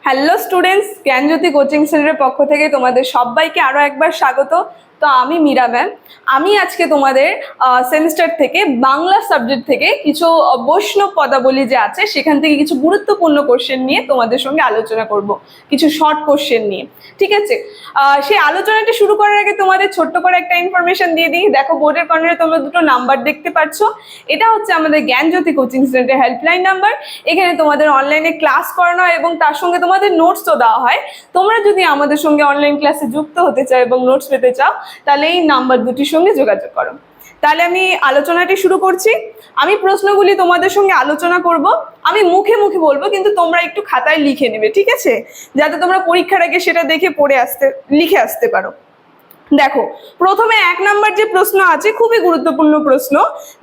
Hello students, জ্ঞানজ্যোতি coaching সেন্টারের পক্ষ থেকে তোমাদের সবাইকে আরো একবার স্বাগত। তো আমি মীরা ম্যাম। আমি আজকে তোমাদের সেমিস্টার থেকে বাংলা সাবজেক্ট থেকে কিছু বৈষ্ণব পদাবলী যে আছে সেখান থেকে কিছু গুরুত্বপূর্ণ কোশ্চেন নিয়ে তোমাদের সঙ্গে আলোচনা করব, কিছু শর্ট কোশ্চেন নিয়ে। ঠিক আছে, সেই আলোচনাটা শুরু করার আগে তোমাদের ছোট্ট করে একটা ইনফরমেশন দিয়ে দিই। দেখো, বোর্ডের কর্নারে তোমরা দুটো নাম্বার দেখতে পাচ্ছ। এটা হচ্ছে আমাদের জ্ঞানজ্যোতি কোচিং সেন্টারের হেল্পলাইন নাম্বার। এখানে তোমাদের অনলাইনে ক্লাস করানো হয় এবং তার সঙ্গে তোমাদের নোটসও দেওয়া হয়। তোমরা যদি আমাদের সঙ্গে অনলাইন ক্লাসে যুক্ত হতে চাও এবং নোটস পেতে চাও, তাহলে এই নাম্বার দুটির সঙ্গে যোগাযোগ করো। তাহলে আমি আলোচনাটি শুরু করছি। আমি প্রশ্নগুলি তোমাদের সঙ্গে আলোচনা করব, আমি মুখে মুখে বলবো, কিন্তু তোমরা একটু খাতায় লিখে নেবে, ঠিক আছে, যাতে তোমরা পরীক্ষার আগে সেটা দেখে লিখে আসতে পারো। দেখো, প্রথমে 1 নাম্বার যে প্রশ্ন আছে, খুবই গুরুত্বপূর্ণ প্রশ্ন,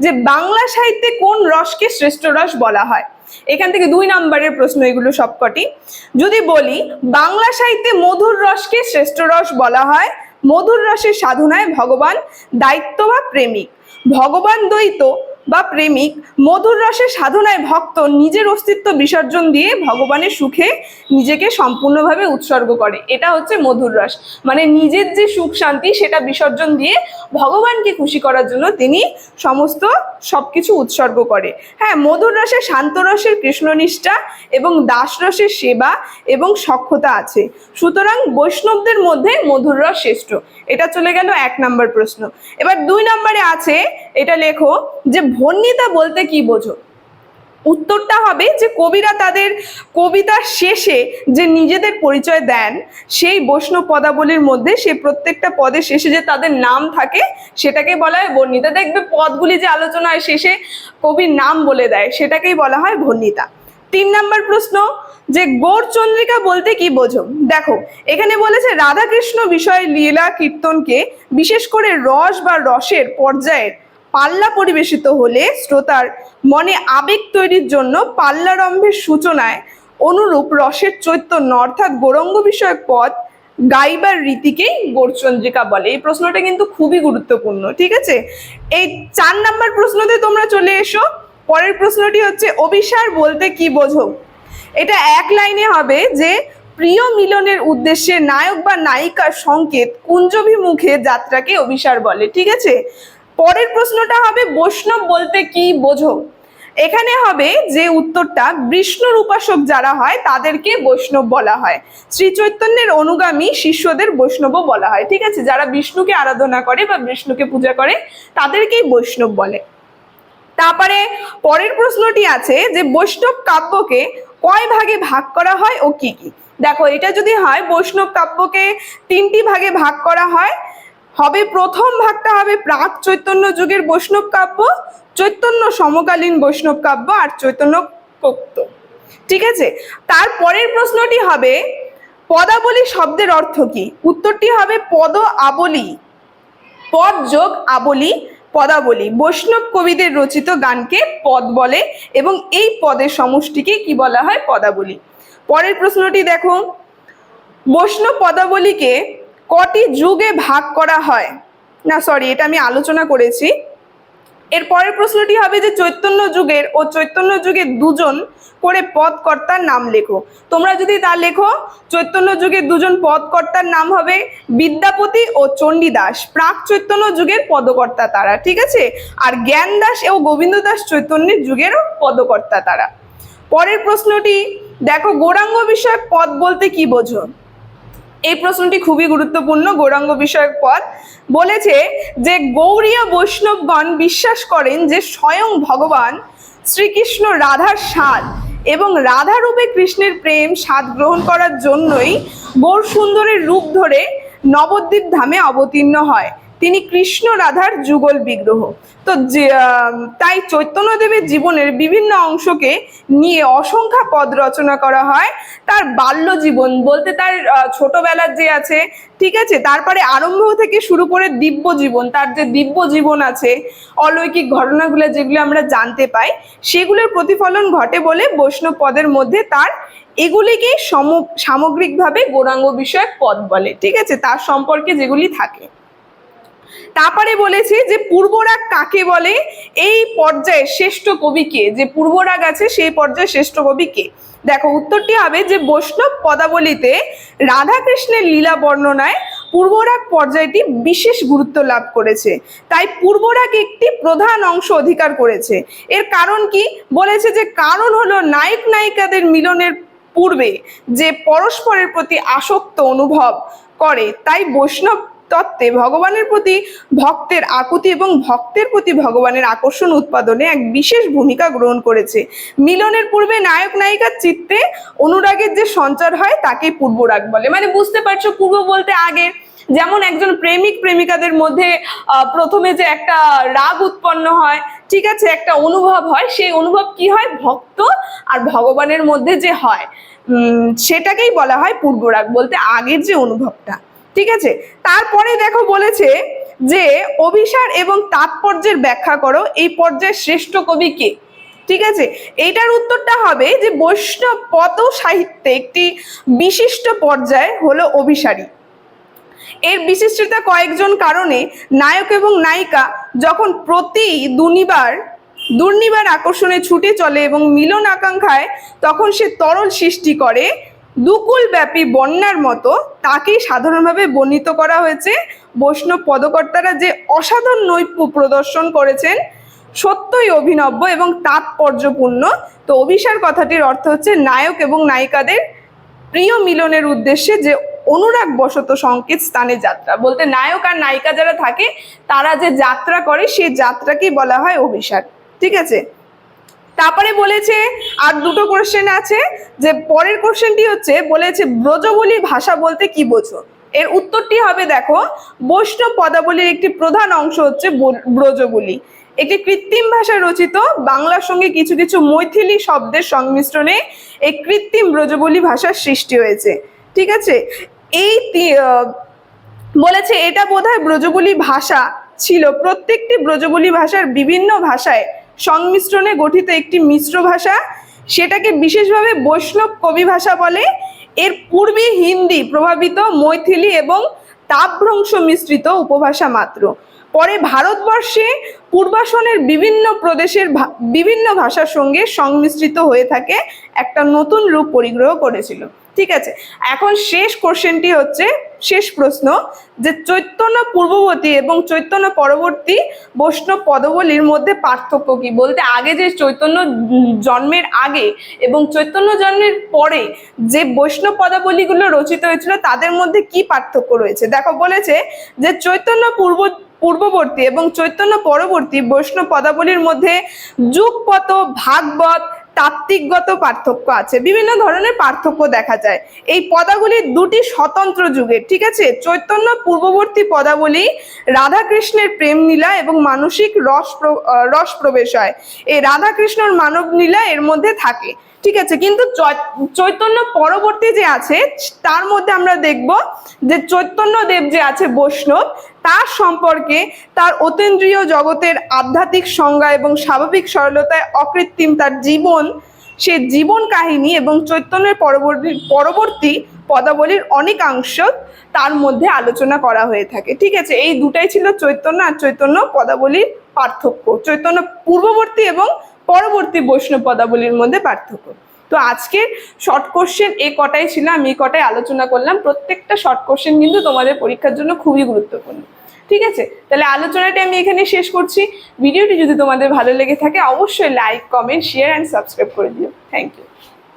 যে বাংলা সাহিত্যে কোন রসকে শ্রেষ্ঠ রস বলা হয়। এখান থেকে 2 নাম্বারের প্রশ্ন এগুলো সবকটি। যদি বলি বাংলা সাহিত্যে মধুর রসকে শ্রেষ্ঠ রস বলা হয়, মধুর রসের সাধনায় ভগবান দায়িত্ব বা প্রেমিক। ভগবান দ্বৈত বা প্রেমিক, মধুর রসের সাধনায় ভক্ত নিজের অস্তিত্ব বিসর্জন দিয়ে ভগবানের সুখে নিজেকে সম্পূর্ণভাবে উৎসর্গ করে। এটা হচ্ছে মধুর রস, মানে নিজের যে সুখ শান্তি সেটা বিসর্জন দিয়ে ভগবানকে খুশি করার জন্য তিনি সবকিছু উৎসর্গ করে। হ্যাঁ, মধুর রসে শান্ত রসের কৃষ্ণনিষ্ঠা এবং দাস রসের সেবা এবং সখ্যতা আছে, সুতরাং বৈষ্ণবদের মধ্যে মধুর রস শ্রেষ্ঠ। এটা চলে গেল 1 নাম্বার প্রশ্ন। এবার 2 নাম্বারে আছে, এটা লেখো যে ভন্যিতা বলতে কি বোঝো। উত্তরটা হবে যে কবিরা তাদের কবিতার শেষে যে নিজেদের পরিচয় দেন, সেই বৈষ্ণব পদাবলীর মধ্যে সে প্রত্যেকটা পদের শেষে যে তাদের নাম থাকে সেটাকে বলা হয় বর্ণিতা। দেখবে পদগুলি যে আলোচনা হয় শেষে কবির নাম বলে দেয়, সেটাকেই বলা হয় ভন্যিতা। 3 নাম্বার প্রশ্ন, যে গৌরচন্দ্রিকা বলতে কি বোঝো। দেখো, এখানে বলেছে রাধাকৃষ্ণ বিষয়ে লীলা কীর্তনকে বিশেষ করে রস বা রসের পর্যায়ের পাল্লা পরিবেশিত হলে শ্রোতার মনে আবেগ তৈরির জন্য পাল্লারম্ভের সূচনায় অনুরূপ রসের চৈতন্য অর্থাৎ গৌরাঙ্গ বিষয়ক পদ গাইবার রীতিকেই গৌরচন্দ্রিকা বলে। এই প্রশ্নটা কিন্তু খুবই গুরুত্বপূর্ণ, ঠিক আছে। এই 4 নাম্বার প্রশ্নতে তোমরা চলে এসো। পরের প্রশ্নটি হচ্ছে অভিসার বলতে কি বোঝো। এটা 1 লাইনে হবে যে প্রিয় মিলনের উদ্দেশ্যে নায়ক বা নায়িকার সংকেত কুঞ্জভিমুখে যাত্রাকে অভিসার বলে, ঠিক আছে। পরের প্রশ্নটা হবে বৈষ্ণব বলতে কি বোঝো। এখানে হবে যে উত্তরটা বিষ্ণুর উপাসক যারা হয় তাদেরকে বৈষ্ণব বলা হয়, শ্রী চৈতন্যের অনুগামী শিষ্যদের বৈষ্ণব বলা হয়, ঠিক আছে। যারা বিষ্ণুকে আরাধনা করে বা বিষ্ণুকে পূজা করে তাদেরকেই বৈষ্ণব বলে। তারপরে পরের প্রশ্নটি আছে যে বৈষ্ণব কাব্যকে কয় ভাগে ভাগ করা হয় ও কি কি। দেখো, এটা যদি হয় বৈষ্ণব কাব্যকে 3টি ভাগে ভাগ করা হয়, হবে প্রথম ভাগটা হবে প্রাক চৈতন্য যুগের বৈষ্ণব কাব্য, চৈতন্য সমকালীন বৈষ্ণব কাব্য আর চৈতন্য কোক্ত, ঠিক আছে। তারপরের প্রশ্নটি হবে পদাবলী শব্দের অর্থ কি। উত্তরটি হবে পদ আবলী, পদ যোগ আবলী, পদাবলী। বৈষ্ণব কবিদের রচিত গানকে পদ বলে এবং এই পদের সমষ্টিকে কি বলা হয়, পদাবলী। পরের প্রশ্নটি দেখো, বৈষ্ণব পদাবলীকে কটি যুগে ভাগ করা হয়। না সরি, এটা আমি আলোচনা করেছি। এর পরের প্রশ্নটি হবে যে চৈতন্য যুগের ও চৈতন্য যুগের 2জন করে পদকর্তার নাম লেখো। তোমরা যদি তা লেখো, চৈতন্য যুগের 2জন পদকর্তার নাম হবে বিদ্যাপতি ও চণ্ডীদাস, প্রাক চৈতন্য যুগের পদকর্তা তারা, ঠিক আছে। আর জ্ঞানদাস ও গোবিন্দ দাস চৈতন্যের যুগেরও পদকর্তা তারা। পরের প্রশ্নটি দেখো, গৌরাঙ্গ বিষয়ক পদ বলতে কি বোঝো। এই প্রশ্নটি খুবই গুরুত্বপূর্ণ। গৌরাঙ্গ বিষয়ক পদ বলেছে যে গৌড়ীয় বৈষ্ণবগণ বিশ্বাস করেন যে স্বয়ং ভগবান শ্রীকৃষ্ণ রাধার স্বাদ এবং রাধারূপে কৃষ্ণের প্রেম স্বাদ গ্রহণ করার জন্যই গৌর সুন্দরের রূপ ধরে নবদ্বীপ ধামে অবতীর্ণ হয়। তিনি কৃষ্ণ রাধার যুগল বিগ্রহ। তো তাই চৈতন্যদেবের জীবনের বিভিন্ন অংশকে নিয়ে অসংখ্য পদ রচনা করা হয়। তার বাল্য জীবন বলতে তার ছোটবেলার যে আছে, ঠিক আছে, তারপরে আরম্ভ থেকে শুরু করে দিব্য জীবন, তার যে দিব্য জীবন আছে, অলৌকিক ঘটনাগুলো যেগুলো আমরা জানতে পাই, সেগুলোর প্রতিফলন ঘটে বলে বৈষ্ণব পদের মধ্যে তার এগুলিকে সামগ্রিকভাবে গৌরাঙ্গ বিষয়ক পদ বলে, ঠিক আছে, তার সম্পর্কে যেগুলি থাকে। তারপরে বলেছে যে পূর্বরাগ কাকে বলে, এই পর্যায়ে শ্রেষ্ঠ কবি কে, যে পূর্বরাগ আছে সেই পর্যায়ে শ্রেষ্ঠ কবি কে। দেখো উত্তরটি হবে যে বৈষ্ণব পদাবলীতে রাধাকৃষ্ণের লীলা বর্ণনায় পূর্বরাগ পর্যায়টি বিশেষ গুরুত্ব লাভ করেছে, তাই পূর্বরাগ একটি প্রধান অংশ অধিকার করেছে। এর কারণ কি বলেছে, যে কারণ হলো নায়ক নায়িকাদের মিলনের পূর্বে যে পরস্পরের প্রতি আসক্ত অনুভব করে, তাই বৈষ্ণব তত্ত্বে ভগবানের প্রতি ভক্তের আকুতি এবং ভক্তের প্রতি ভগবানের আকর্ষণ উৎপাদনে এক বিশেষ ভূমিকা গ্রহণ করেছে। মিলনের পূর্বে নায়ক নায়িকার চিত্তে অনুরাগের যে সঞ্চার হয় তাকে পূর্বরাগ বলে। মানে বুঝতে পারছো, পূর্ব বলতে আগে, যেমন একজন প্রেমিক প্রেমিকাদের মধ্যে প্রথমে যে একটা রাগ উৎপন্ন হয়, ঠিক আছে, একটা অনুভব হয়, সেই অনুভব কি হয়, ভক্ত আর ভগবানের মধ্যে যে হয় সেটাকেই বলা হয় পূর্বরাগ, বলতে আগের যে অনুভবটা। ঠিক আছে, তারপরে দেখো বলেছে যে অভিসার এবং তাৎপর্যের ব্যাখ্যা করো, এই পর্যায়ে শ্রেষ্ঠ কবি কে। ঠিক আছে, এইটার উত্তরটা হবে যে বৈষ্ণব পদ সাহিত্যে একটি বিশিষ্ট পর্যায় হলো অভিসারী। এর বিশিষ্টতা কয়েকজন কারণে, নায়ক এবং নায়িকা যখন প্রতি দুর্নিবার আকর্ষণে ছুটে চলে এবং মিলন আকাঙ্ক্ষায় তখন সে তরল সৃষ্টি করে দুকুল ব্যাপী বন্যার মতো, তাকেই সাধারণভাবে বর্ণিত করা হয়েছে। বৈষ্ণব পদকর্তারা যে অসাধারণ নৈপুণ্য প্রদর্শন করেছেন সত্যই অভিনব্য এবং তাৎপর্যপূর্ণ। তো অভিসার কথাটির অর্থ হচ্ছে নায়ক এবং নায়িকাদের প্রিয় মিলনের উদ্দেশ্যে যে অনুরাগ বশত সংকেত স্থানে যাত্রা, বলতে নায়ক আর নায়িকা যারা থাকে তারা যে যাত্রা করে সেই যাত্রাকেই বলা হয় অভিসার। ঠিক আছে, তারপরে বলেছে আর দুটো কোশ্চেন আছে, যে পরের কোশ্চেনটি হচ্ছে বলেছে ব্রজবুলি ভাষা বলতে কি বোঝো। এর উত্তরটি হবে দেখো, বৈষ্ণব পদাবলীর একটি প্রধান অংশ হচ্ছে ব্রজবুলি, একটি কৃত্রিম ভাষা রচিত বাংলার সঙ্গে কিছু কিছু মৈথিলি শব্দের সংমিশ্রণে এই কৃত্রিম ব্রজবুলি ভাষার সৃষ্টি হয়েছে। ঠিক আছে, এই বলেছে এটা বোধহয় ব্রজবুলি ভাষা ছিল প্রত্যেকটি ব্রজবুলি ভাষার বিভিন্ন ভাষায় সংমিশ্রণে গঠিত একটি মিশ্র ভাষা, সেটাকে বিশেষভাবে বৈষ্ণব কবি ভাষা বলে। এর পূর্বে হিন্দি প্রভাবিত মৈথিলি এবং তাভ্রংশ মিশ্রিত উপভাষা মাত্র, পরে ভারতবর্ষে পূর্বাসনের বিভিন্ন প্রদেশের বিভিন্ন ভাষার সঙ্গে সংমিশ্রিত হয়ে থাকে একটা নতুন রূপ পরিগ্রহ করেছিল। ঠিক আছে, এখন শেষ কোশ্চেনটি হচ্ছে, শেষ প্রশ্ন, যে চৈতন্য পূর্ববর্তী এবং চৈতন্য পরবর্তী বৈষ্ণব পদাবলীর মধ্যে পার্থক্য কি, বলতে আগে যে চৈতন্য জন্মের আগে এবং চৈতন্য জন্মের পরে যে বৈষ্ণব পদাবলীগুলো রচিত হয়েছিল তাদের মধ্যে কি পার্থক্য রয়েছে। দেখো বলেছে যে চৈতন্য পূর্ববর্তী এবং চৈতন্য পরবর্তী বৈষ্ণব পদাবলীর মধ্যে যুগপত, ভাগবত, তাত্ত্বিকগত পার্থক্য আছে, বিভিন্ন ধরনের পার্থক্য দেখা যায়। এই পদাবলী দুটি স্বতন্ত্র যুগের। ঠিক আছে, চৈতন্য পূর্ববর্তী পদাবলী রাধাকৃষ্ণের প্রেম লীলা এবং মানসিক রস প্রবেশ হয়, এই রাধাকৃষ্ণর মানব লীলা এর মধ্যে থাকে। ঠিক আছে, কিন্তু চৈতন্য পরবর্তী যে আছে তার মধ্যে আমরা দেখব যে চৈতন্য দেব যে আছে বৈষ্ণব, তার সম্পর্কে তার অতীন্দ্রিয় জগতের আধ্যাত্মিক সংজ্ঞা এবং স্বাভাবিক সরলতায় অকৃত্রিম তার জীবন, সে জীবন কাহিনী এবং চৈতন্যের পরবর্তী পদাবলীর অনেকাংশ তার মধ্যে আলোচনা করা হয়ে থাকে। ঠিক আছে, এই দুটাই ছিল চৈতন্য আর চৈতন্য পদাবলীর পার্থক্য, চৈতন্য পূর্ববর্তী এবং পরবর্তী বৈষ্ণব পদাবলীর মধ্যে পার্থক্য। তো আজকের শর্ট কোশ্চেন এই কটাই ছিল, আমি এই কটাই আলোচনা করলাম। প্রত্যেকটা শর্ট কোশ্চেন কিন্তু তোমাদের পরীক্ষার জন্য খুবই গুরুত্বপূর্ণ। ঠিক আছে, তাহলে আলোচনাটা আমি এখানে শেষ করছি। ভিডিওটি যদি তোমাদের ভালো লেগে থাকে অবশ্যই like, comment, share and subscribe করে দিও। Thank you.